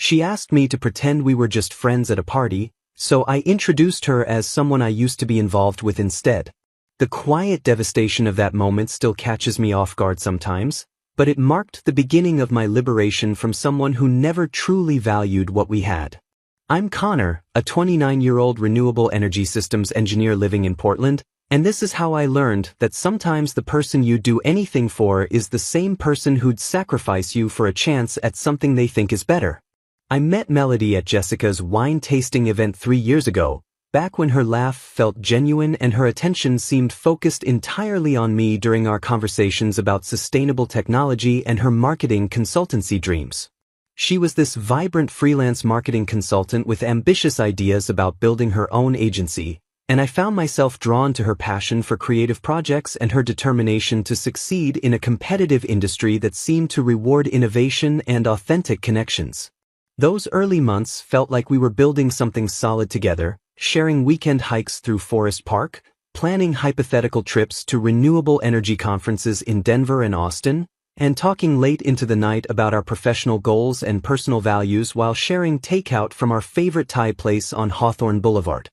She asked me to pretend we were just friends at a party, so I introduced her as someone I used to be involved with instead. The quiet devastation of that moment still catches me off guard sometimes, but it marked the beginning of my liberation from someone who never truly valued what we had. I'm Connor, a 29-year-old renewable energy systems engineer living in Portland, and this is how I learned that sometimes the person you do anything for is the same person who'd sacrifice you for a chance at something they think is better. I met Melody at Jessica's wine tasting event 3 years ago, back when her laugh felt genuine and her attention seemed focused entirely on me during our conversations about sustainable technology and her marketing consultancy dreams. She was this vibrant freelance marketing consultant with ambitious ideas about building her own agency, and I found myself drawn to her passion for creative projects and her determination to succeed in a competitive industry that seemed to reward innovation and authentic connections. Those early months felt like we were building something solid together, sharing weekend hikes through Forest Park, planning hypothetical trips to renewable energy conferences in Denver and Austin, and talking late into the night about our professional goals and personal values while sharing takeout from our favorite Thai place on Hawthorne Boulevard.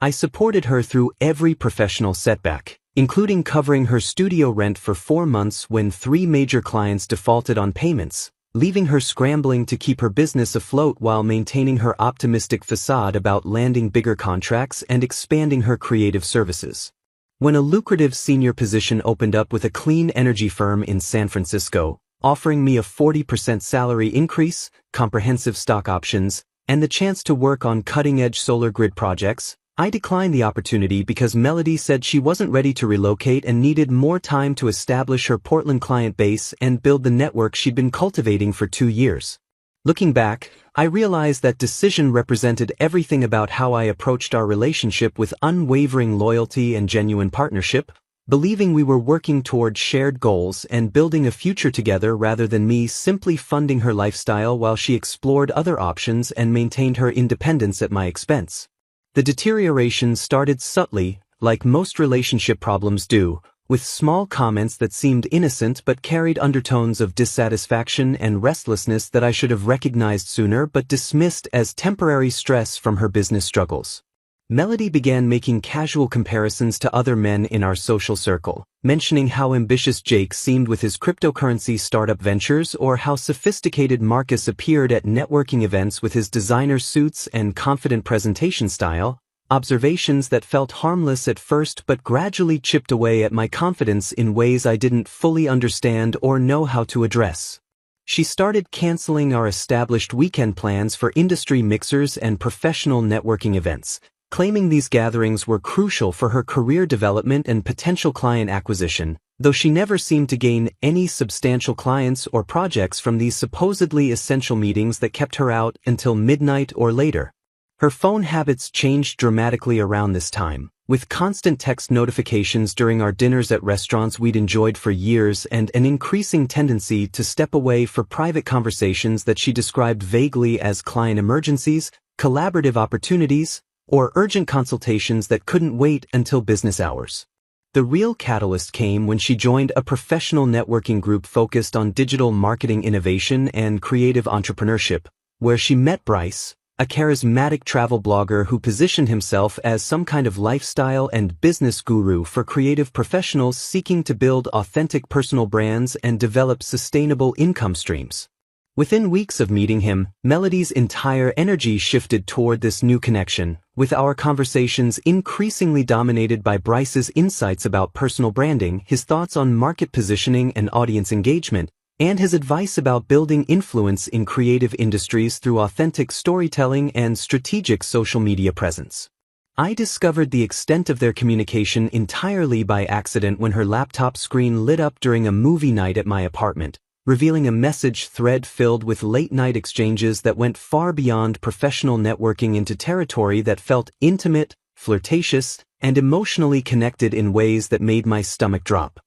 I supported her through every professional setback, including covering her studio rent for 4 months when 3 major clients defaulted on payments, leaving her scrambling to keep her business afloat while maintaining her optimistic facade about landing bigger contracts and expanding her creative services. When a lucrative senior position opened up with a clean energy firm in San Francisco, offering me a 40% salary increase, comprehensive stock options, and the chance to work on cutting-edge solar grid projects, I declined the opportunity because Melody said she wasn't ready to relocate and needed more time to establish her Portland client base and build the network she'd been cultivating for 2 years. Looking back, I realized that decision represented everything about how I approached our relationship with unwavering loyalty and genuine partnership, believing we were working toward shared goals and building a future together rather than me simply funding her lifestyle while she explored other options and maintained her independence at my expense. The deterioration started subtly, like most relationship problems do, with small comments that seemed innocent but carried undertones of dissatisfaction and restlessness that I should have recognized sooner but dismissed as temporary stress from her business struggles. Melody began making casual comparisons to other men in our social circle, mentioning how ambitious Jake seemed with his cryptocurrency startup ventures or how sophisticated Marcus appeared at networking events with his designer suits and confident presentation style, observations that felt harmless at first but gradually chipped away at my confidence in ways I didn't fully understand or know how to address. She started canceling our established weekend plans for industry mixers and professional networking events, claiming these gatherings were crucial for her career development and potential client acquisition, though she never seemed to gain any substantial clients or projects from these supposedly essential meetings that kept her out until midnight or later. Her phone habits changed dramatically around this time, with constant text notifications during our dinners at restaurants we'd enjoyed for years and an increasing tendency to step away for private conversations that she described vaguely as client emergencies, collaborative opportunities, or urgent consultations that couldn't wait until business hours. The real catalyst came when she joined a professional networking group focused on digital marketing innovation and creative entrepreneurship, where she met Bryce, a charismatic travel blogger who positioned himself as some kind of lifestyle and business guru for creative professionals seeking to build authentic personal brands and develop sustainable income streams. Within weeks of meeting him, Melody's entire energy shifted toward this new connection, with our conversations increasingly dominated by Bryce's insights about personal branding, his thoughts on market positioning and audience engagement, and his advice about building influence in creative industries through authentic storytelling and strategic social media presence. I discovered the extent of their communication entirely by accident when her laptop screen lit up during a movie night at my apartment, revealing a message thread filled with late-night exchanges that went far beyond professional networking into territory that felt intimate, flirtatious, and emotionally connected in ways that made my stomach drop.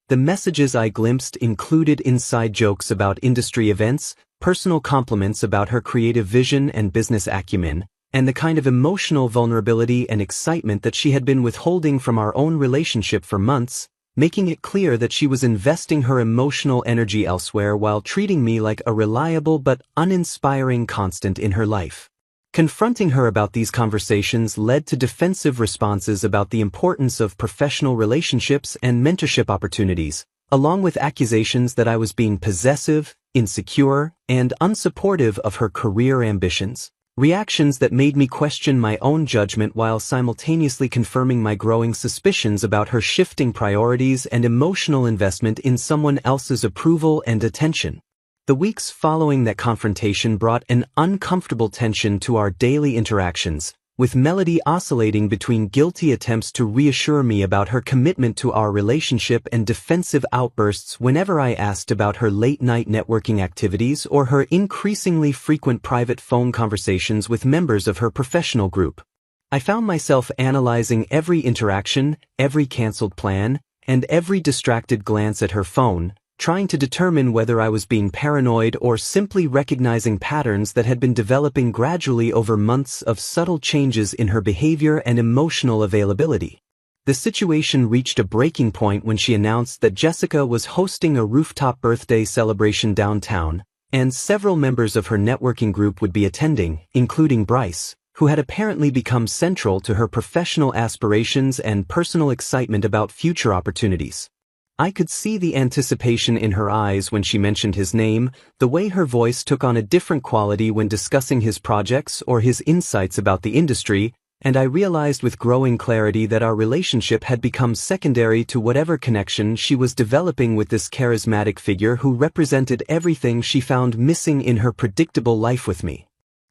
The messages I glimpsed included inside jokes about industry events, personal compliments about her creative vision and business acumen, and the kind of emotional vulnerability and excitement that she had been withholding from our own relationship for months, making it clear that she was investing her emotional energy elsewhere while treating me like a reliable but uninspiring constant in her life. Confronting her about these conversations led to defensive responses about the importance of professional relationships and mentorship opportunities, along with accusations that I was being possessive, insecure, and unsupportive of her career ambitions. Reactions that made me question my own judgment while simultaneously confirming my growing suspicions about her shifting priorities and emotional investment in someone else's approval and attention. The weeks following that confrontation brought an uncomfortable tension to our daily interactions, with Melody oscillating between guilty attempts to reassure me about her commitment to our relationship and defensive outbursts whenever I asked about her late-night networking activities or her increasingly frequent private phone conversations with members of her professional group. I found myself analyzing every interaction, every canceled plan, and every distracted glance at her phone, trying to determine whether I was being paranoid or simply recognizing patterns that had been developing gradually over months of subtle changes in her behavior and emotional availability. The situation reached a breaking point when she announced that Jessica was hosting a rooftop birthday celebration downtown, and several members of her networking group would be attending, including Bryce, who had apparently become central to her professional aspirations and personal excitement about future opportunities. I could see the anticipation in her eyes when she mentioned his name, the way her voice took on a different quality when discussing his projects or his insights about the industry, and I realized with growing clarity that our relationship had become secondary to whatever connection she was developing with this charismatic figure who represented everything she found missing in her predictable life with me.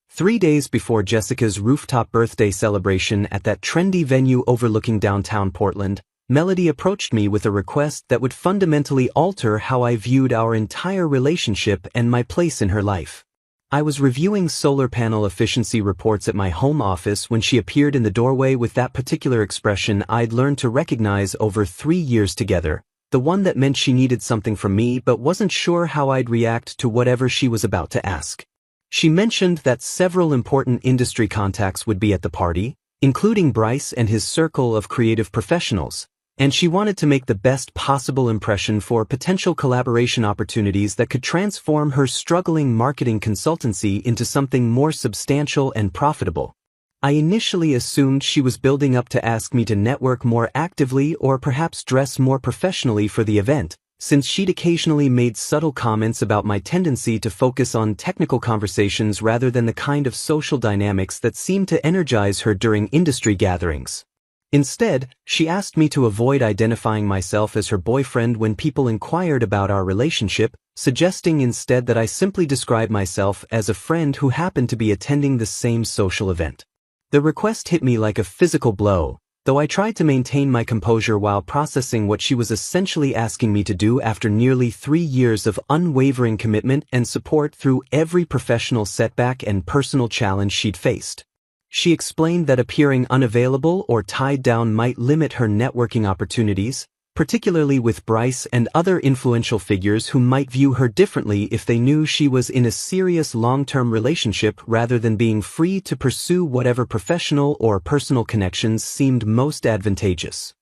3 days before Jessica's rooftop birthday celebration at that trendy venue overlooking downtown Portland, Melody approached me with a request that would fundamentally alter how I viewed our entire relationship and my place in her life. I was reviewing solar panel efficiency reports at my home office when she appeared in the doorway with that particular expression I'd learned to recognize over 3 years together, the one that meant she needed something from me but wasn't sure how I'd react to whatever she was about to ask. She mentioned that several important industry contacts would be at the party, including Bryce and his circle of creative professionals, and she wanted to make the best possible impression for potential collaboration opportunities that could transform her struggling marketing consultancy into something more substantial and profitable. I initially assumed she was building up to ask me to network more actively or perhaps dress more professionally for the event, since she'd occasionally made subtle comments about my tendency to focus on technical conversations rather than the kind of social dynamics that seemed to energize her during industry gatherings. Instead, she asked me to avoid identifying myself as her boyfriend when people inquired about our relationship, suggesting instead that I simply describe myself as a friend who happened to be attending the same social event. The request hit me like a physical blow, though I tried to maintain my composure while processing what she was essentially asking me to do after nearly 3 years of unwavering commitment and support through every professional setback and personal challenge she'd faced. She explained that appearing unavailable or tied down might limit her networking opportunities, particularly with Bryce and other influential figures who might view her differently if they knew she was in a serious long-term relationship rather than being free to pursue whatever professional or personal connections seemed most advantageous.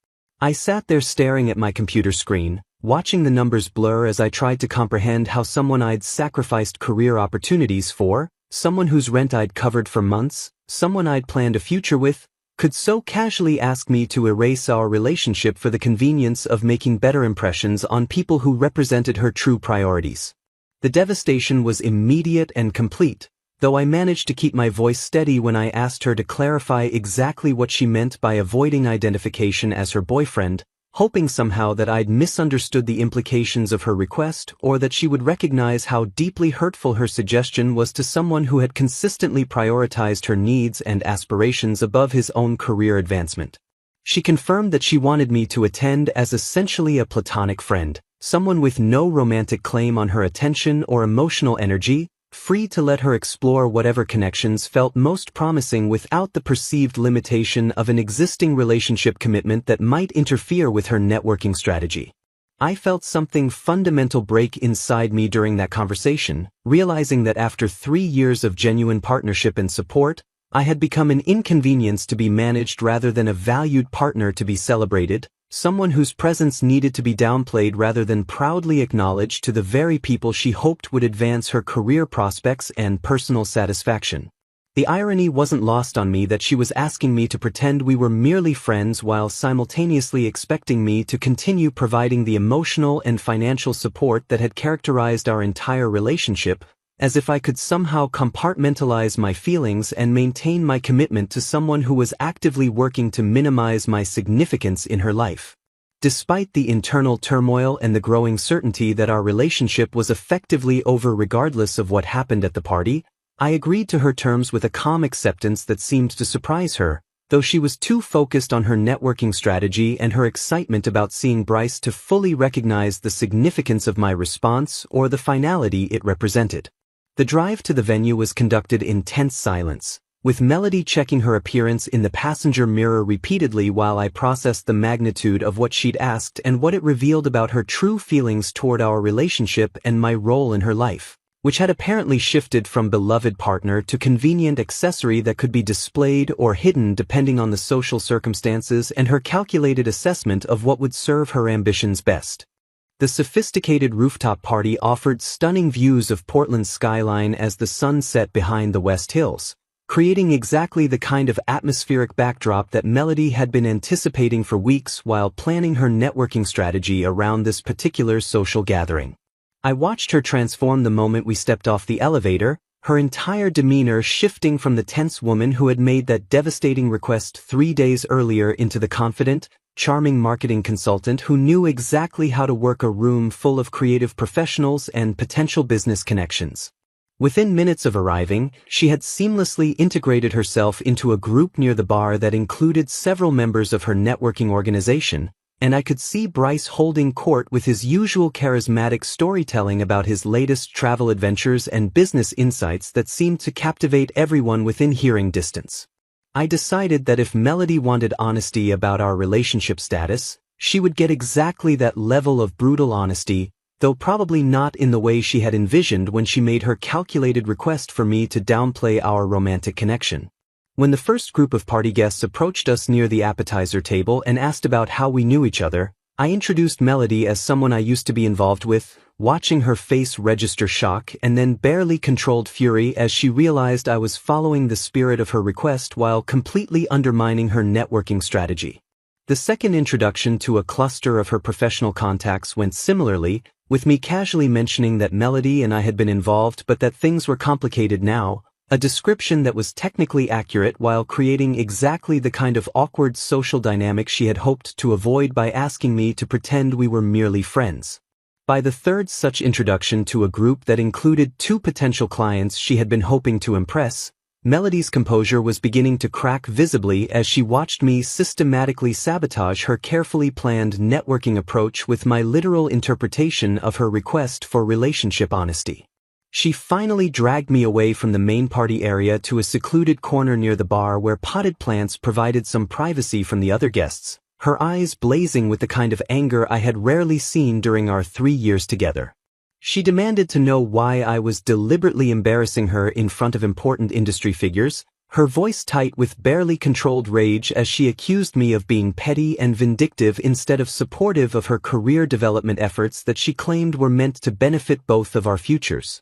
I sat there staring at my computer screen, watching the numbers blur as I tried to comprehend how someone I'd sacrificed career opportunities for, someone whose rent I'd covered for months, someone I'd planned a future with, could so casually ask me to erase our relationship for the convenience of making better impressions on people who represented her true priorities. The devastation was immediate and complete, though I managed to keep my voice steady when I asked her to clarify exactly what she meant by avoiding identification as her boyfriend, hoping somehow that I'd misunderstood the implications of her request or that she would recognize how deeply hurtful her suggestion was to someone who had consistently prioritized her needs and aspirations above his own career advancement. She confirmed that she wanted me to attend as essentially a platonic friend, someone with no romantic claim on her attention or emotional energy, free to let her explore whatever connections felt most promising without the perceived limitation of an existing relationship commitment that might interfere with her networking strategy. I felt something fundamental break inside me during that conversation, realizing that after 3 years of genuine partnership and support, I had become an inconvenience to be managed rather than a valued partner to be celebrated, someone whose presence needed to be downplayed rather than proudly acknowledged to the very people she hoped would advance her career prospects and personal satisfaction. The irony wasn't lost on me that she was asking me to pretend we were merely friends while simultaneously expecting me to continue providing the emotional and financial support that had characterized our entire relationship, as if I could somehow compartmentalize my feelings and maintain my commitment to someone who was actively working to minimize my significance in her life. Despite the internal turmoil and the growing certainty that our relationship was effectively over regardless of what happened at the party, I agreed to her terms with a calm acceptance that seemed to surprise her, though she was too focused on her networking strategy and her excitement about seeing Bryce to fully recognize the significance of my response or the finality it represented. The drive to the venue was conducted in tense silence, with Melody checking her appearance in the passenger mirror repeatedly while I processed the magnitude of what she'd asked and what it revealed about her true feelings toward our relationship and my role in her life, which had apparently shifted from beloved partner to convenient accessory that could be displayed or hidden depending on the social circumstances and her calculated assessment of what would serve her ambitions best. The sophisticated rooftop party offered stunning views of Portland's skyline as the sun set behind the West Hills, creating exactly the kind of atmospheric backdrop that Melody had been anticipating for weeks while planning her networking strategy around this particular social gathering. I watched her transform the moment we stepped off the elevator, her entire demeanor shifting from the tense woman who had made that devastating request 3 days earlier into the confident, charming marketing consultant who knew exactly how to work a room full of creative professionals and potential business connections. Within minutes of arriving, she had seamlessly integrated herself into a group near the bar that included several members of her networking organization, and I could see Bryce holding court with his usual charismatic storytelling about his latest travel adventures and business insights that seemed to captivate everyone within hearing distance. I decided that if Melody wanted honesty about our relationship status, she would get exactly that level of brutal honesty, though probably not in the way she had envisioned when she made her calculated request for me to downplay our romantic connection. When the first group of party guests approached us near the appetizer table and asked about how we knew each other, I introduced Melody as someone I used to be involved with, watching her face register shock and then barely controlled fury as she realized I was following the spirit of her request while completely undermining her networking strategy. The second introduction to a cluster of her professional contacts went similarly, with me casually mentioning that Melody and I had been involved but that things were complicated now, a description that was technically accurate while creating exactly the kind of awkward social dynamic she had hoped to avoid by asking me to pretend we were merely friends. By the third such introduction to a group that included 2 potential clients she had been hoping to impress, Melody's composure was beginning to crack visibly as she watched me systematically sabotage her carefully planned networking approach with my literal interpretation of her request for relationship honesty. She finally dragged me away from the main party area to a secluded corner near the bar where potted plants provided some privacy from the other guests, her eyes blazing with the kind of anger I had rarely seen during our 3 years together. She demanded to know why I was deliberately embarrassing her in front of important industry figures, her voice tight with barely controlled rage as she accused me of being petty and vindictive instead of supportive of her career development efforts that she claimed were meant to benefit both of our futures.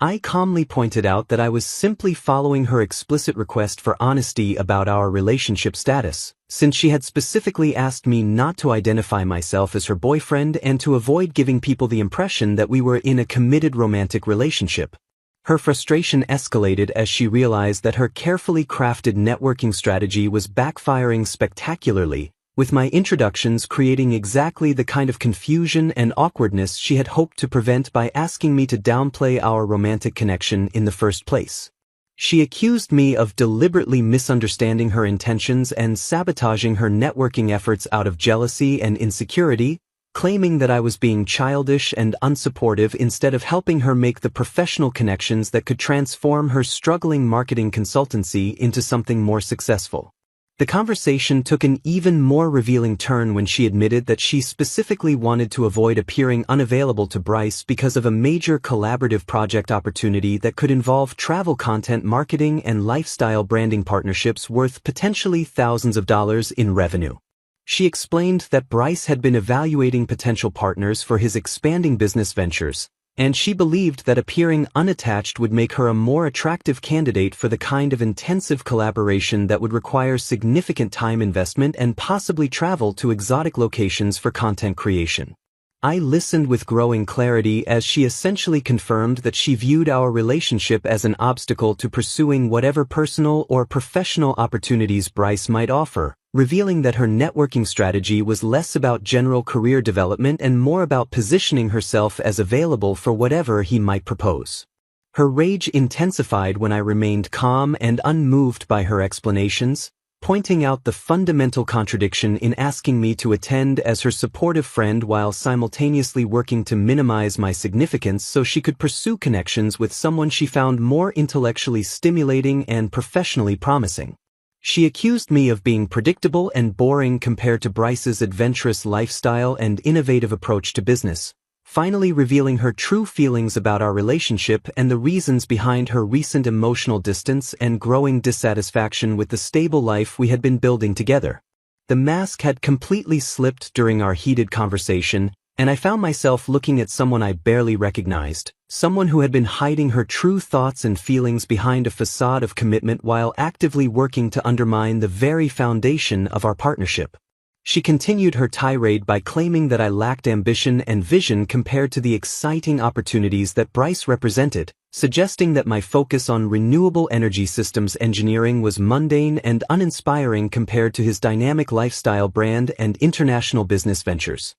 I calmly pointed out that I was simply following her explicit request for honesty about our relationship status, since she had specifically asked me not to identify myself as her boyfriend and to avoid giving people the impression that we were in a committed romantic relationship. Her frustration escalated as she realized that her carefully crafted networking strategy was backfiring spectacularly, with my introductions creating exactly the kind of confusion and awkwardness she had hoped to prevent by asking me to downplay our romantic connection in the first place. She accused me of deliberately misunderstanding her intentions and sabotaging her networking efforts out of jealousy and insecurity, claiming that I was being childish and unsupportive instead of helping her make the professional connections that could transform her struggling marketing consultancy into something more successful. The conversation took an even more revealing turn when she admitted that she specifically wanted to avoid appearing unavailable to Bryce because of a major collaborative project opportunity that could involve travel content marketing and lifestyle branding partnerships worth potentially thousands of dollars in revenue. She explained that Bryce had been evaluating potential partners for his expanding business ventures, and she believed that appearing unattached would make her a more attractive candidate for the kind of intensive collaboration that would require significant time investment and possibly travel to exotic locations for content creation. I listened with growing clarity as she essentially confirmed that she viewed our relationship as an obstacle to pursuing whatever personal or professional opportunities Bryce might offer, revealing that her networking strategy was less about general career development and more about positioning herself as available for whatever he might propose. Her rage intensified when I remained calm and unmoved by her explanations, pointing out the fundamental contradiction in asking me to attend as her supportive friend while simultaneously working to minimize my significance so she could pursue connections with someone she found more intellectually stimulating and professionally promising. She accused me of being predictable and boring compared to Bryce's adventurous lifestyle and innovative approach to business, finally revealing her true feelings about our relationship and the reasons behind her recent emotional distance and growing dissatisfaction with the stable life we had been building together. The mask had completely slipped during our heated conversation, and I found myself looking at someone I barely recognized, someone who had been hiding her true thoughts and feelings behind a facade of commitment while actively working to undermine the very foundation of our partnership. She continued her tirade by claiming that I lacked ambition and vision compared to the exciting opportunities that Bryce represented, suggesting that my focus on renewable energy systems engineering was mundane and uninspiring compared to his dynamic lifestyle brand and international business ventures.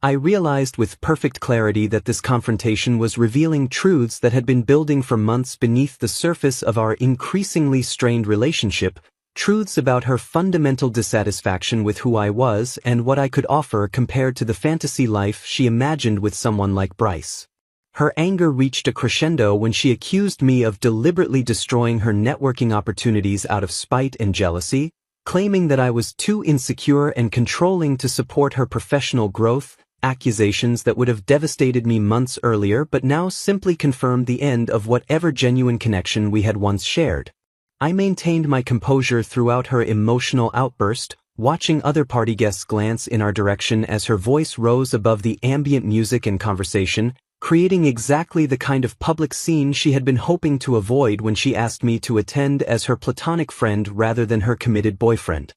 I realized with perfect clarity that this confrontation was revealing truths that had been building for months beneath the surface of our increasingly strained relationship, truths about her fundamental dissatisfaction with who I was and what I could offer compared to the fantasy life she imagined with someone like Bryce. Her anger reached a crescendo when she accused me of deliberately destroying her networking opportunities out of spite and jealousy, claiming that I was too insecure and controlling to support her professional growth, accusations that would have devastated me months earlier but now simply confirmed the end of whatever genuine connection we had once shared. I maintained my composure throughout her emotional outburst, watching other party guests glance in our direction as her voice rose above the ambient music and conversation, creating exactly the kind of public scene she had been hoping to avoid when she asked me to attend as her platonic friend rather than her committed boyfriend.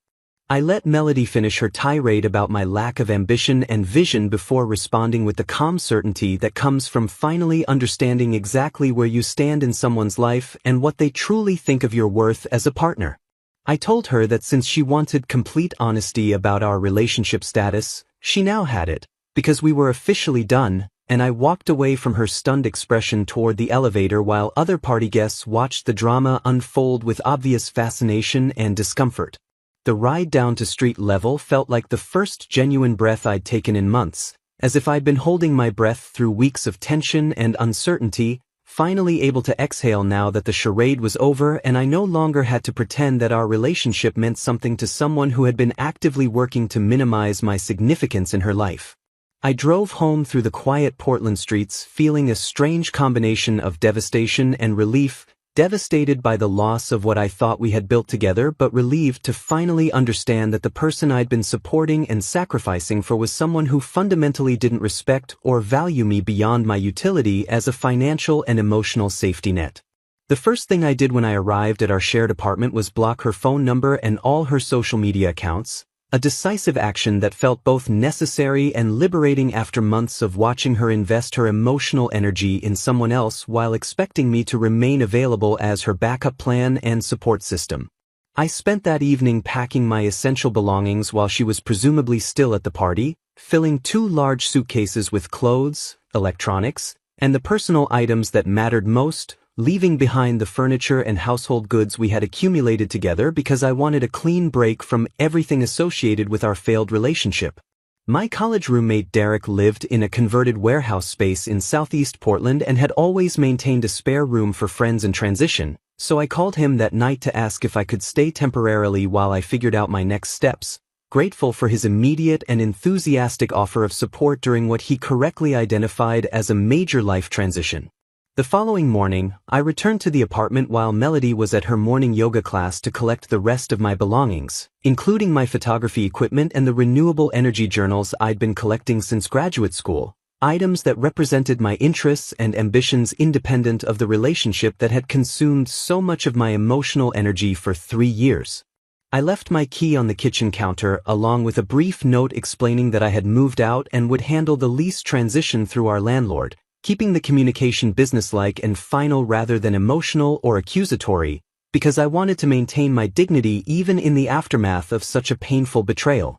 I let Melody finish her tirade about my lack of ambition and vision before responding with the calm certainty that comes from finally understanding exactly where you stand in someone's life and what they truly think of your worth as a partner. I told her that since she wanted complete honesty about our relationship status, she now had it, because we were officially done, and I walked away from her stunned expression toward the elevator while other party guests watched the drama unfold with obvious fascination and discomfort. The ride down to street level felt like the first genuine breath I'd taken in months, as if I'd been holding my breath through weeks of tension and uncertainty, finally able to exhale now that the charade was over and I no longer had to pretend that our relationship meant something to someone who had been actively working to minimize my significance in her life. I drove home through the quiet Portland streets feeling a strange combination of devastation and relief, devastated by the loss of what I thought we had built together but relieved to finally understand that the person I'd been supporting and sacrificing for was someone who fundamentally didn't respect or value me beyond my utility as a financial and emotional safety net. The first thing I did when I arrived at our shared apartment was block her phone number and all her social media accounts, a decisive action that felt both necessary and liberating after months of watching her invest her emotional energy in someone else while expecting me to remain available as her backup plan and support system. I spent that evening packing my essential belongings while she was presumably still at the party, filling 2 large suitcases with clothes, electronics, and the personal items that mattered most, leaving behind the furniture and household goods we had accumulated together because I wanted a clean break from everything associated with our failed relationship. My college roommate Derek lived in a converted warehouse space in southeast Portland and had always maintained a spare room for friends in transition, so I called him that night to ask if I could stay temporarily while I figured out my next steps, grateful for his immediate and enthusiastic offer of support during what he correctly identified as a major life transition. The following morning, I returned to the apartment while Melody was at her morning yoga class to collect the rest of my belongings, including my photography equipment and the renewable energy journals I'd been collecting since graduate school, items that represented my interests and ambitions independent of the relationship that had consumed so much of my emotional energy for 3 years. I left my key on the kitchen counter along with a brief note explaining that I had moved out and would handle the lease transition through our landlord, keeping the communication businesslike and final rather than emotional or accusatory, because I wanted to maintain my dignity even in the aftermath of such a painful betrayal.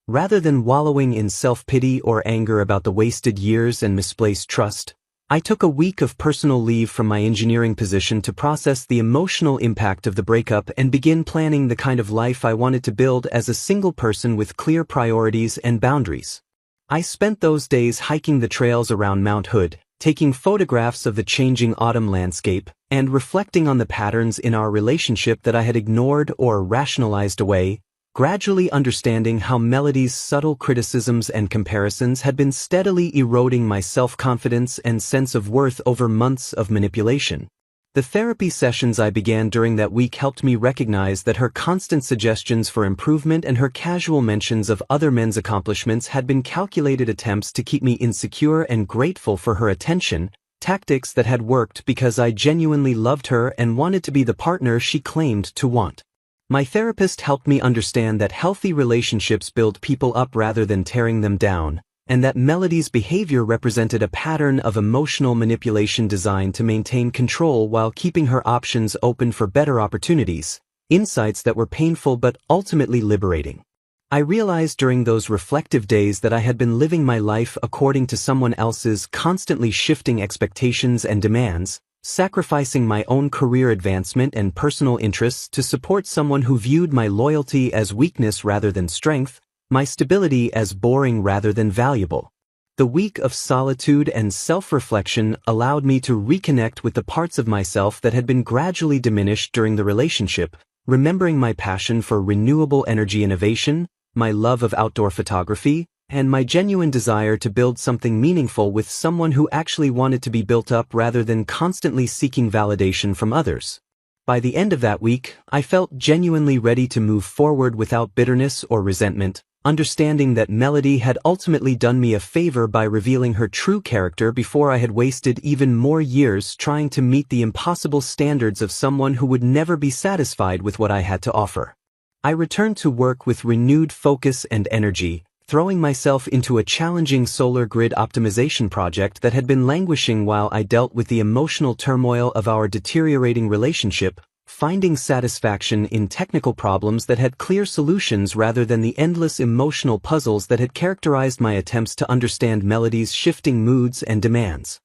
Rather than wallowing in self-pity or anger about the wasted years and misplaced trust, I took a week of personal leave from my engineering position to process the emotional impact of the breakup and begin planning the kind of life I wanted to build as a single person with clear priorities and boundaries. I spent those days hiking the trails around Mount Hood, taking photographs of the changing autumn landscape, and reflecting on the patterns in our relationship that I had ignored or rationalized away, gradually understanding how Melody's subtle criticisms and comparisons had been steadily eroding my self-confidence and sense of worth over months of manipulation. The therapy sessions I began during that week helped me recognize that her constant suggestions for improvement and her casual mentions of other men's accomplishments had been calculated attempts to keep me insecure and grateful for her attention, tactics that had worked because I genuinely loved her and wanted to be the partner she claimed to want. My therapist helped me understand that healthy relationships build people up rather than tearing them down, and that Melody's behavior represented a pattern of emotional manipulation designed to maintain control while keeping her options open for better opportunities, insights that were painful but ultimately liberating. I realized during those reflective days that I had been living my life according to someone else's constantly shifting expectations and demands, sacrificing my own career advancement and personal interests to support someone who viewed my loyalty as weakness rather than strength, my stability as boring rather than valuable. The week of solitude and self-reflection allowed me to reconnect with the parts of myself that had been gradually diminished during the relationship, remembering my passion for renewable energy innovation, my love of outdoor photography, and my genuine desire to build something meaningful with someone who actually wanted to be built up rather than constantly seeking validation from others. By the end of that week, I felt genuinely ready to move forward without bitterness or resentment, understanding that Melody had ultimately done me a favor by revealing her true character before I had wasted even more years trying to meet the impossible standards of someone who would never be satisfied with what I had to offer. I returned to work with renewed focus and energy, throwing myself into a challenging solar grid optimization project that had been languishing while I dealt with the emotional turmoil of our deteriorating relationship, finding satisfaction in technical problems that had clear solutions rather than the endless emotional puzzles that had characterized my attempts to understand Melody's shifting moods and demands.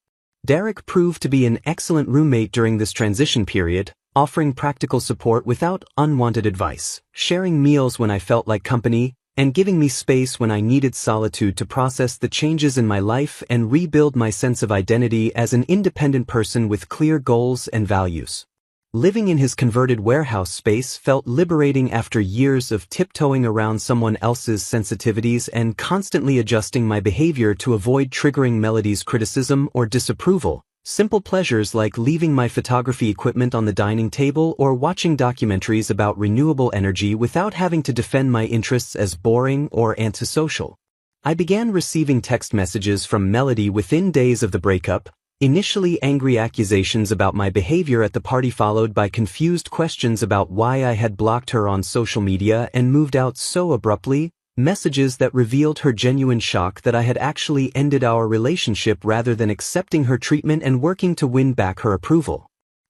Derek proved to be an excellent roommate during this transition period, offering practical support without unwanted advice, sharing meals when I felt like company, and giving me space when I needed solitude to process the changes in my life and rebuild my sense of identity as an independent person with clear goals and values. Living in his converted warehouse space felt liberating after years of tiptoeing around someone else's sensitivities and constantly adjusting my behavior to avoid triggering Melody's criticism or disapproval. Simple pleasures like leaving my photography equipment on the dining table or watching documentaries about renewable energy without having to defend my interests as boring or antisocial. I began receiving text messages from Melody within days of the breakup, initially angry accusations about my behavior at the party followed by confused questions about why I had blocked her on social media and moved out so abruptly, messages that revealed her genuine shock that I had actually ended our relationship rather than accepting her treatment and working to win back her approval.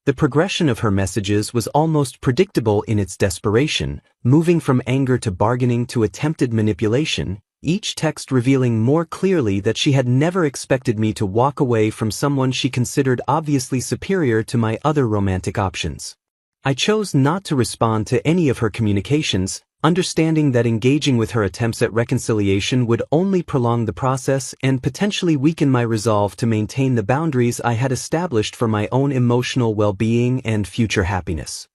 The progression of her messages was almost predictable in its desperation, moving from anger to bargaining to attempted manipulation, each text revealing more clearly that she had never expected me to walk away from someone she considered obviously superior to my other romantic options. I chose not to respond to any of her communications, understanding that engaging with her attempts at reconciliation would only prolong the process and potentially weaken my resolve to maintain the boundaries I had established for my own emotional well-being and future happiness.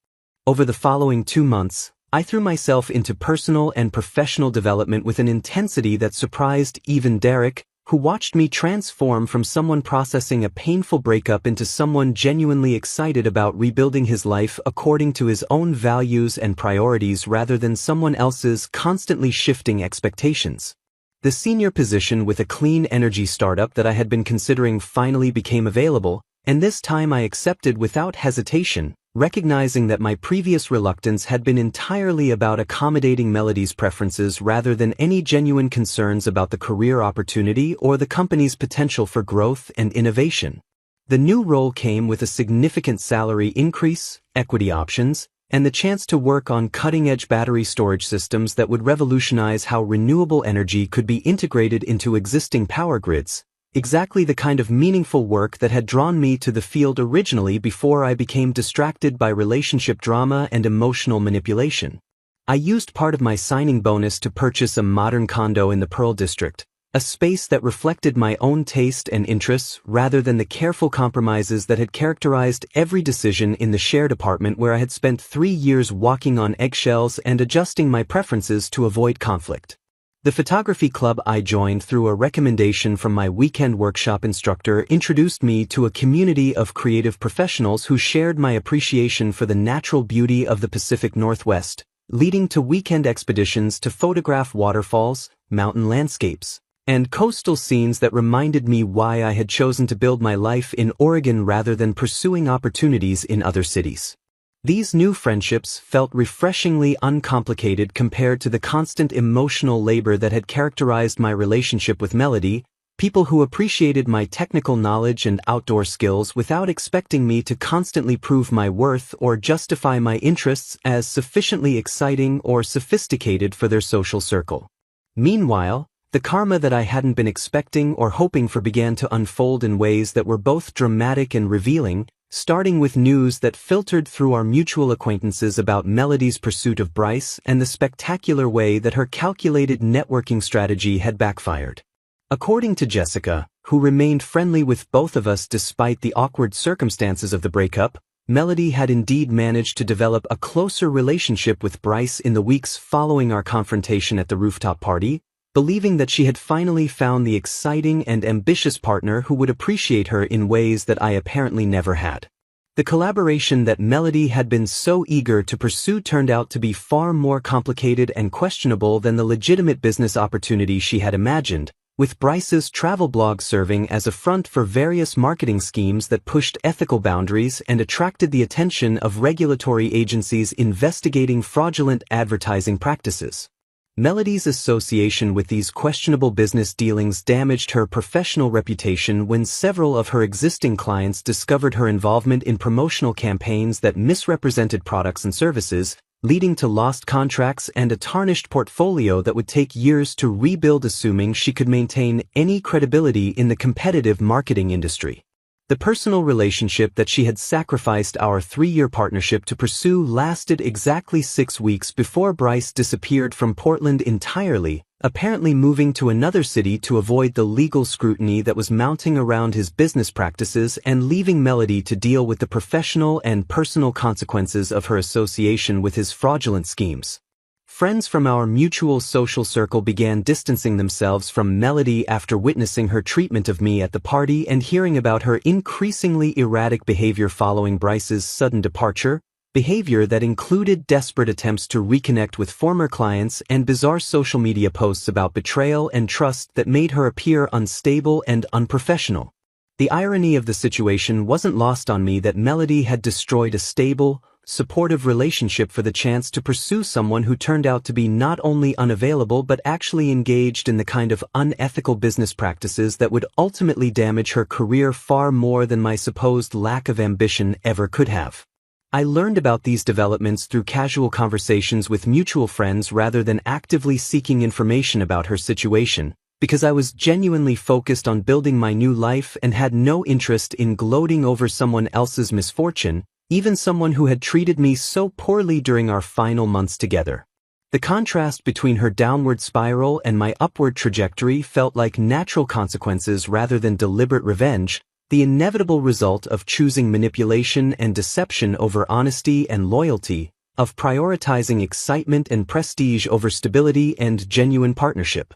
Over the following 2 months, I threw myself into personal and professional development with an intensity that surprised even Derek, who watched me transform from someone processing a painful breakup into someone genuinely excited about rebuilding his life according to his own values and priorities rather than someone else's constantly shifting expectations. The senior position with a clean energy startup that I had been considering finally became available, and this time I accepted without hesitation, recognizing that my previous reluctance had been entirely about accommodating Melody's preferences rather than any genuine concerns about the career opportunity or the company's potential for growth and innovation. The new role came with a significant salary increase, equity options, and the chance to work on cutting-edge battery storage systems that would revolutionize how renewable energy could be integrated into existing power grids. Exactly the kind of meaningful work that had drawn me to the field originally before I became distracted by relationship drama and emotional manipulation. I used part of my signing bonus to purchase a modern condo in the Pearl District, a space that reflected my own taste and interests rather than the careful compromises that had characterized every decision in the shared apartment where I had spent 3 years walking on eggshells and adjusting my preferences to avoid conflict. The photography club I joined through a recommendation from my weekend workshop instructor introduced me to a community of creative professionals who shared my appreciation for the natural beauty of the Pacific Northwest, leading to weekend expeditions to photograph waterfalls, mountain landscapes, and coastal scenes that reminded me why I had chosen to build my life in Oregon rather than pursuing opportunities in other cities. These new friendships felt refreshingly uncomplicated compared to the constant emotional labor that had characterized my relationship with Melody, people who appreciated my technical knowledge and outdoor skills without expecting me to constantly prove my worth or justify my interests as sufficiently exciting or sophisticated for their social circle. Meanwhile, the karma that I hadn't been expecting or hoping for began to unfold in ways that were both dramatic and revealing, starting with news that filtered through our mutual acquaintances about Melody's pursuit of Bryce and the spectacular way that her calculated networking strategy had backfired. According to Jessica, who remained friendly with both of us despite the awkward circumstances of the breakup, Melody had indeed managed to develop a closer relationship with Bryce in the weeks following our confrontation at the rooftop party, believing that she had finally found the exciting and ambitious partner who would appreciate her in ways that I apparently never had. The collaboration that Melody had been so eager to pursue turned out to be far more complicated and questionable than the legitimate business opportunity she had imagined, with Bryce's travel blog serving as a front for various marketing schemes that pushed ethical boundaries and attracted the attention of regulatory agencies investigating fraudulent advertising practices. Melody's association with these questionable business dealings damaged her professional reputation when several of her existing clients discovered her involvement in promotional campaigns that misrepresented products and services, leading to lost contracts and a tarnished portfolio that would take years to rebuild, assuming she could maintain any credibility in the competitive marketing industry. The personal relationship that she had sacrificed our 3-year partnership to pursue lasted exactly 6 weeks before Bryce disappeared from Portland entirely, apparently moving to another city to avoid the legal scrutiny that was mounting around his business practices and leaving Melody to deal with the professional and personal consequences of her association with his fraudulent schemes. Friends from our mutual social circle began distancing themselves from Melody after witnessing her treatment of me at the party and hearing about her increasingly erratic behavior following Bryce's sudden departure, behavior that included desperate attempts to reconnect with former clients and bizarre social media posts about betrayal and trust that made her appear unstable and unprofessional. The irony of the situation wasn't lost on me that Melody had destroyed a stable, supportive relationship for the chance to pursue someone who turned out to be not only unavailable but actually engaged in the kind of unethical business practices that would ultimately damage her career far more than my supposed lack of ambition ever could have. I learned about these developments through casual conversations with mutual friends rather than actively seeking information about her situation, because I was genuinely focused on building my new life and had no interest in gloating over someone else's misfortune, even someone who had treated me so poorly during our final months together. The contrast between her downward spiral and my upward trajectory felt like natural consequences rather than deliberate revenge, the inevitable result of choosing manipulation and deception over honesty and loyalty, of prioritizing excitement and prestige over stability and genuine partnership.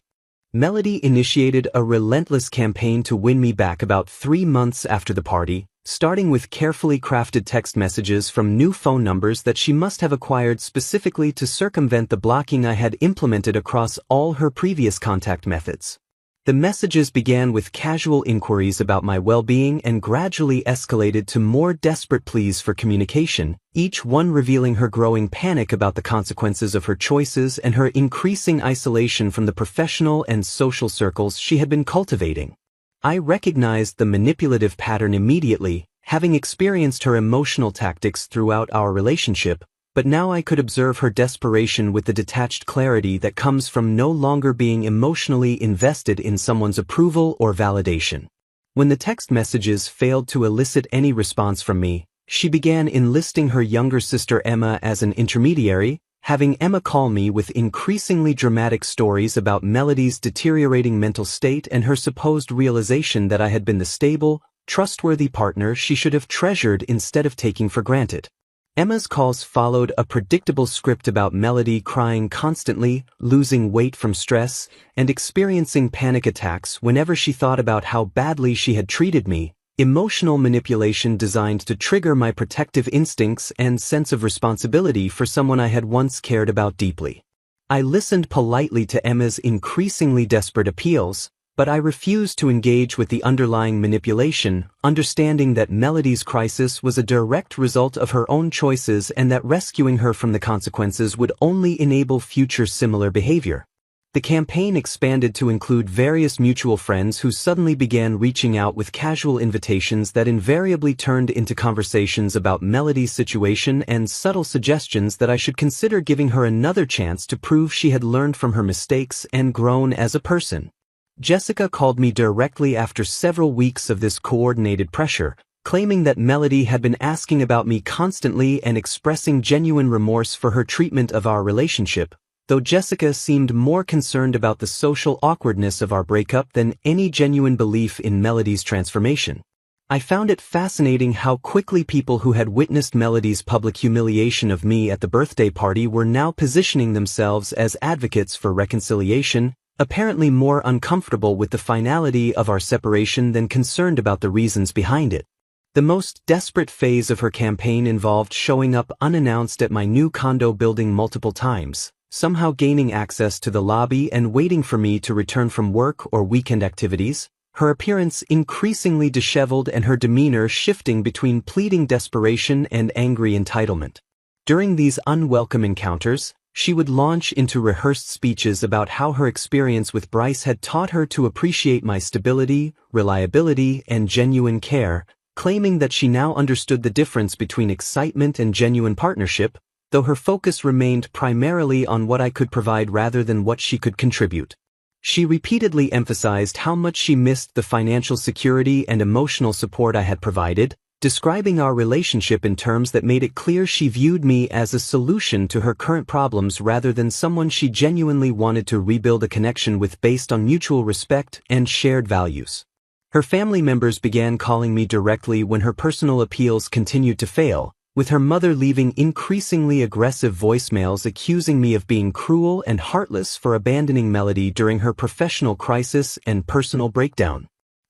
Melody initiated a relentless campaign to win me back about 3 months after the party, starting with carefully crafted text messages from new phone numbers that she must have acquired specifically to circumvent the blocking I had implemented across all her previous contact methods. The messages began with casual inquiries about my well-being and gradually escalated to more desperate pleas for communication, each one revealing her growing panic about the consequences of her choices and her increasing isolation from the professional and social circles she had been cultivating. I recognized the manipulative pattern immediately, having experienced her emotional tactics throughout our relationship, but now I could observe her desperation with the detached clarity that comes from no longer being emotionally invested in someone's approval or validation. When the text messages failed to elicit any response from me, she began enlisting her younger sister Emma as an intermediary, having Emma call me with increasingly dramatic stories about Melody's deteriorating mental state and her supposed realization that I had been the stable, trustworthy partner she should have treasured instead of taking for granted. Emma's calls followed a predictable script about Melody crying constantly, losing weight from stress, and experiencing panic attacks whenever she thought about how badly she had treated me, emotional manipulation designed to trigger my protective instincts and sense of responsibility for someone I had once cared about deeply. I listened politely to Emma's increasingly desperate appeals, but I refused to engage with the underlying manipulation, understanding that Melody's crisis was a direct result of her own choices and that rescuing her from the consequences would only enable future similar behavior. The campaign expanded to include various mutual friends who suddenly began reaching out with casual invitations that invariably turned into conversations about Melody's situation and subtle suggestions that I should consider giving her another chance to prove she had learned from her mistakes and grown as a person. Jessica called me directly after several weeks of this coordinated pressure, claiming that Melody had been asking about me constantly and expressing genuine remorse for her treatment of our relationship, though Jessica seemed more concerned about the social awkwardness of our breakup than any genuine belief in Melody's transformation. I found it fascinating how quickly people who had witnessed Melody's public humiliation of me at the birthday party were now positioning themselves as advocates for reconciliation, apparently more uncomfortable with the finality of our separation than concerned about the reasons behind it. The most desperate phase of her campaign involved showing up unannounced at my new condo building multiple times, somehow gaining access to the lobby and waiting for me to return from work or weekend activities, her appearance increasingly disheveled and her demeanor shifting between pleading desperation and angry entitlement. During these unwelcome encounters, she would launch into rehearsed speeches about how her experience with Bryce had taught her to appreciate my stability, reliability, and genuine care, claiming that she now understood the difference between excitement and genuine partnership, though her focus remained primarily on what I could provide rather than what she could contribute. She repeatedly emphasized how much she missed the financial security and emotional support I had provided, describing our relationship in terms that made it clear she viewed me as a solution to her current problems rather than someone she genuinely wanted to rebuild a connection with based on mutual respect and shared values. Her family members began calling me directly when her personal appeals continued to fail, with her mother leaving increasingly aggressive voicemails accusing me of being cruel and heartless for abandoning Melody during her professional crisis and personal breakdown.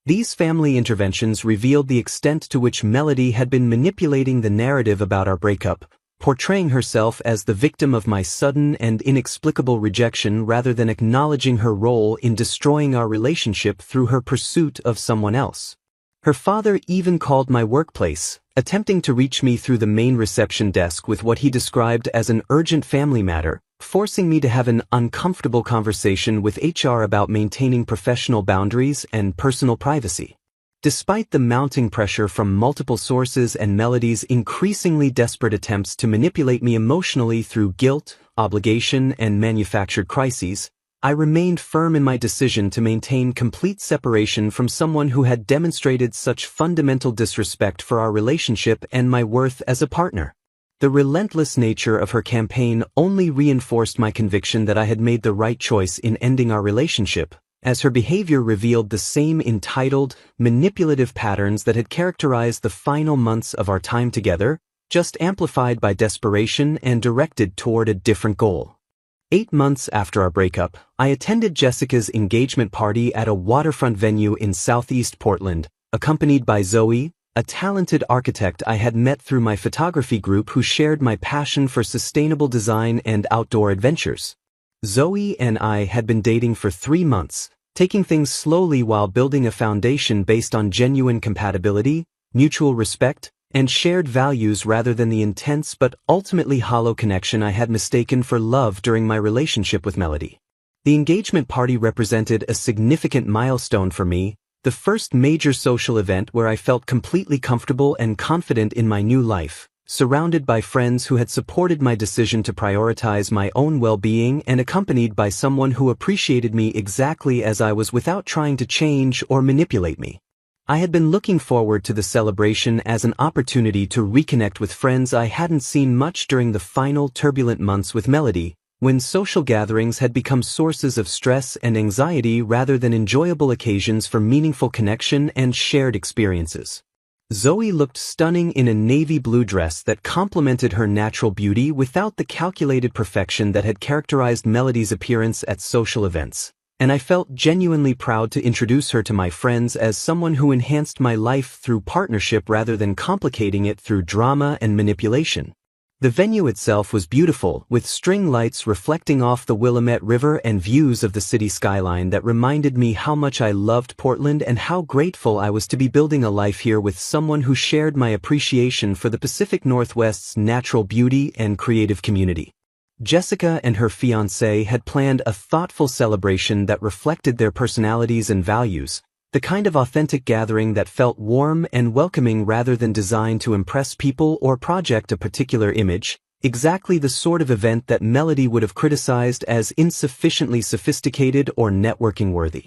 These family interventions revealed the extent to which Melody had been manipulating the narrative about our breakup, portraying herself as the victim of my sudden and inexplicable rejection rather than acknowledging her role in destroying our relationship through her pursuit of someone else. Her father even called my workplace, attempting to reach me through the main reception desk with what he described as an urgent family matter, forcing me to have an uncomfortable conversation with HR about maintaining professional boundaries and personal privacy. Despite the mounting pressure from multiple sources and Melody's increasingly desperate attempts to manipulate me emotionally through guilt, obligation, and manufactured crises, I remained firm in my decision to maintain complete separation from someone who had demonstrated such fundamental disrespect for our relationship and my worth as a partner. The relentless nature of her campaign only reinforced my conviction that I had made the right choice in ending our relationship, as her behavior revealed the same entitled, manipulative patterns that had characterized the final months of our time together, just amplified by desperation and directed toward a different goal. 8 months after our breakup, I attended Jessica's engagement party at a waterfront venue in southeast Portland, accompanied by Zoe, a talented architect I had met through my photography group who shared my passion for sustainable design and outdoor adventures. Zoe and I had been dating for 3 months, taking things slowly while building a foundation based on genuine compatibility, mutual respect, and shared values rather than the intense but ultimately hollow connection I had mistaken for love during my relationship with Melody. The engagement party represented a significant milestone for me, the first major social event where I felt completely comfortable and confident in my new life, surrounded by friends who had supported my decision to prioritize my own well-being and accompanied by someone who appreciated me exactly as I was without trying to change or manipulate me. I had been looking forward to the celebration as an opportunity to reconnect with friends I hadn't seen much during the final turbulent months with Melody, when social gatherings had become sources of stress and anxiety rather than enjoyable occasions for meaningful connection and shared experiences. Zoe looked stunning in a navy blue dress that complemented her natural beauty without the calculated perfection that had characterized Melody's appearance at social events, and I felt genuinely proud to introduce her to my friends as someone who enhanced my life through partnership rather than complicating it through drama and manipulation. The venue itself was beautiful, with string lights reflecting off the Willamette River and views of the city skyline that reminded me how much I loved Portland and how grateful I was to be building a life here with someone who shared my appreciation for the Pacific Northwest's natural beauty and creative community. Jessica and her fiancé had planned a thoughtful celebration that reflected their personalities and values, the kind of authentic gathering that felt warm and welcoming rather than designed to impress people or project a particular image, exactly the sort of event that Melody would have criticized as insufficiently sophisticated or networking worthy.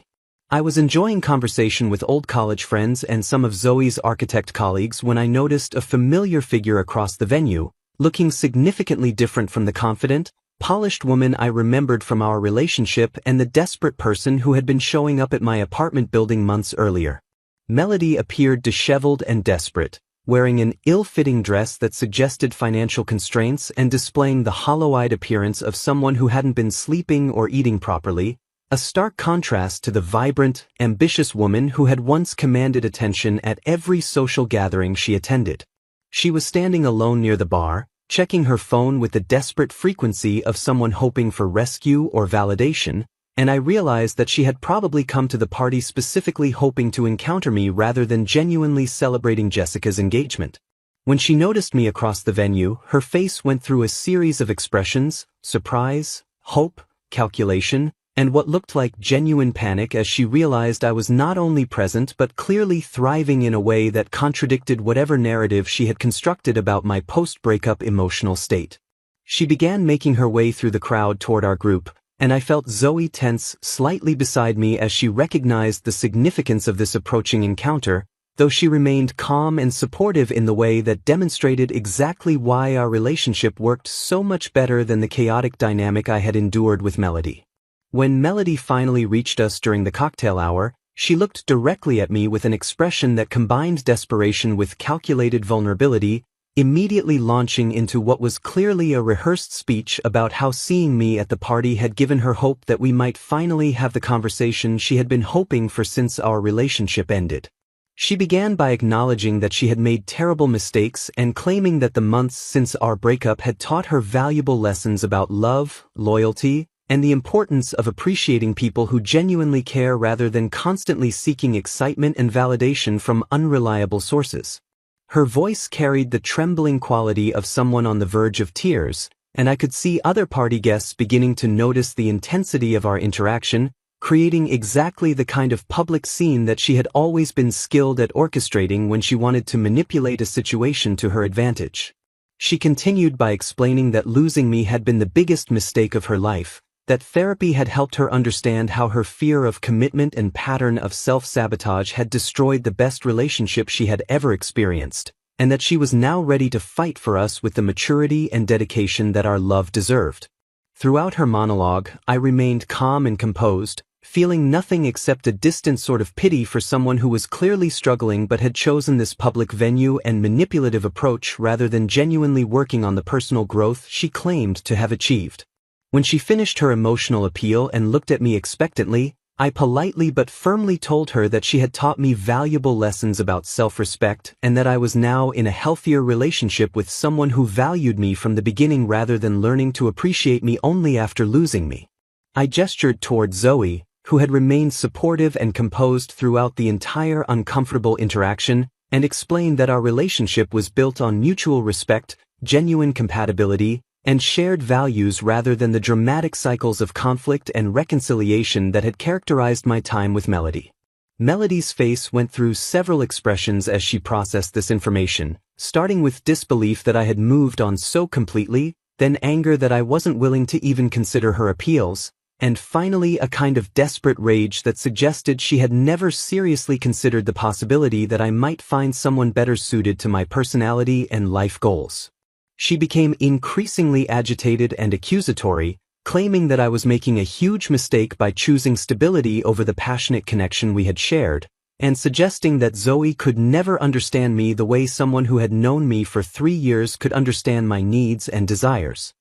I was enjoying conversation with old college friends and some of Zoe's architect colleagues when I noticed a familiar figure across the venue, looking significantly different from the confident, polished woman I remembered from our relationship and the desperate person who had been showing up at my apartment building months earlier. Melody appeared disheveled and desperate, wearing an ill-fitting dress that suggested financial constraints and displaying the hollow-eyed appearance of someone who hadn't been sleeping or eating properly, a stark contrast to the vibrant, ambitious woman who had once commanded attention at every social gathering she attended. She was standing alone near the bar, checking her phone with the desperate frequency of someone hoping for rescue or validation, and I realized that she had probably come to the party specifically hoping to encounter me rather than genuinely celebrating Jessica's engagement. When she noticed me across the venue, her face went through a series of expressions: surprise, hope, calculation, and what looked like genuine panic as she realized I was not only present but clearly thriving in a way that contradicted whatever narrative she had constructed about my post-breakup emotional state. She began making her way through the crowd toward our group, and I felt Zoe tense slightly beside me as she recognized the significance of this approaching encounter, though she remained calm and supportive in the way that demonstrated exactly why our relationship worked so much better than the chaotic dynamic I had endured with Melody. When Melody finally reached us during the cocktail hour, she looked directly at me with an expression that combined desperation with calculated vulnerability, immediately launching into what was clearly a rehearsed speech about how seeing me at the party had given her hope that we might finally have the conversation she had been hoping for since our relationship ended. She began by acknowledging that she had made terrible mistakes and claiming that the months since our breakup had taught her valuable lessons about love, loyalty, and the importance of appreciating people who genuinely care rather than constantly seeking excitement and validation from unreliable sources. Her voice carried the trembling quality of someone on the verge of tears, and I could see other party guests beginning to notice the intensity of our interaction, creating exactly the kind of public scene that she had always been skilled at orchestrating when she wanted to manipulate a situation to her advantage. She continued by explaining that losing me had been the biggest mistake of her life, that therapy had helped her understand how her fear of commitment and pattern of self-sabotage had destroyed the best relationship she had ever experienced, and that she was now ready to fight for us with the maturity and dedication that our love deserved. Throughout her monologue, I remained calm and composed, feeling nothing except a distant sort of pity for someone who was clearly struggling but had chosen this public venue and manipulative approach rather than genuinely working on the personal growth she claimed to have achieved. When she finished her emotional appeal and looked at me expectantly, I politely but firmly told her that she had taught me valuable lessons about self-respect and that I was now in a healthier relationship with someone who valued me from the beginning rather than learning to appreciate me only after losing me. I gestured toward Zoe, who had remained supportive and composed throughout the entire uncomfortable interaction, and explained that our relationship was built on mutual respect, genuine compatibility, and shared values rather than the dramatic cycles of conflict and reconciliation that had characterized my time with Melody. Melody's face went through several expressions as she processed this information, starting with disbelief that I had moved on so completely, then anger that I wasn't willing to even consider her appeals, and finally a kind of desperate rage that suggested she had never seriously considered the possibility that I might find someone better suited to my personality and life goals. She became increasingly agitated and accusatory, claiming that I was making a huge mistake by choosing stability over the passionate connection we had shared, and suggesting that Zoe could never understand me the way someone who had known me for 3 years could understand my needs and desires.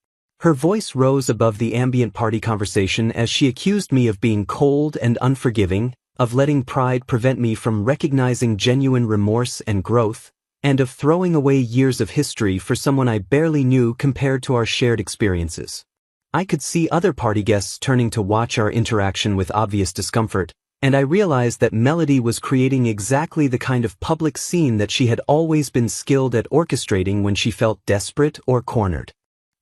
Her voice rose above the ambient party conversation as she accused me of being cold and unforgiving, of letting pride prevent me from recognizing genuine remorse and growth, and of throwing away years of history for someone I barely knew compared to our shared experiences. I could see other party guests turning to watch our interaction with obvious discomfort, and I realized that Melody was creating exactly the kind of public scene that she had always been skilled at orchestrating when she felt desperate or cornered.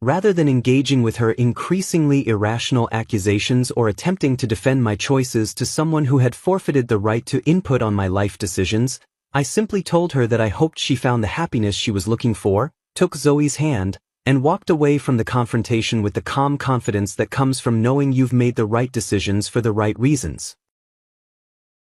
Rather than engaging with her increasingly irrational accusations or attempting to defend my choices to someone who had forfeited the right to input on my life decisions, I simply told her that I hoped she found the happiness she was looking for, took Zoe's hand, and walked away from the confrontation with the calm confidence that comes from knowing you've made the right decisions for the right reasons.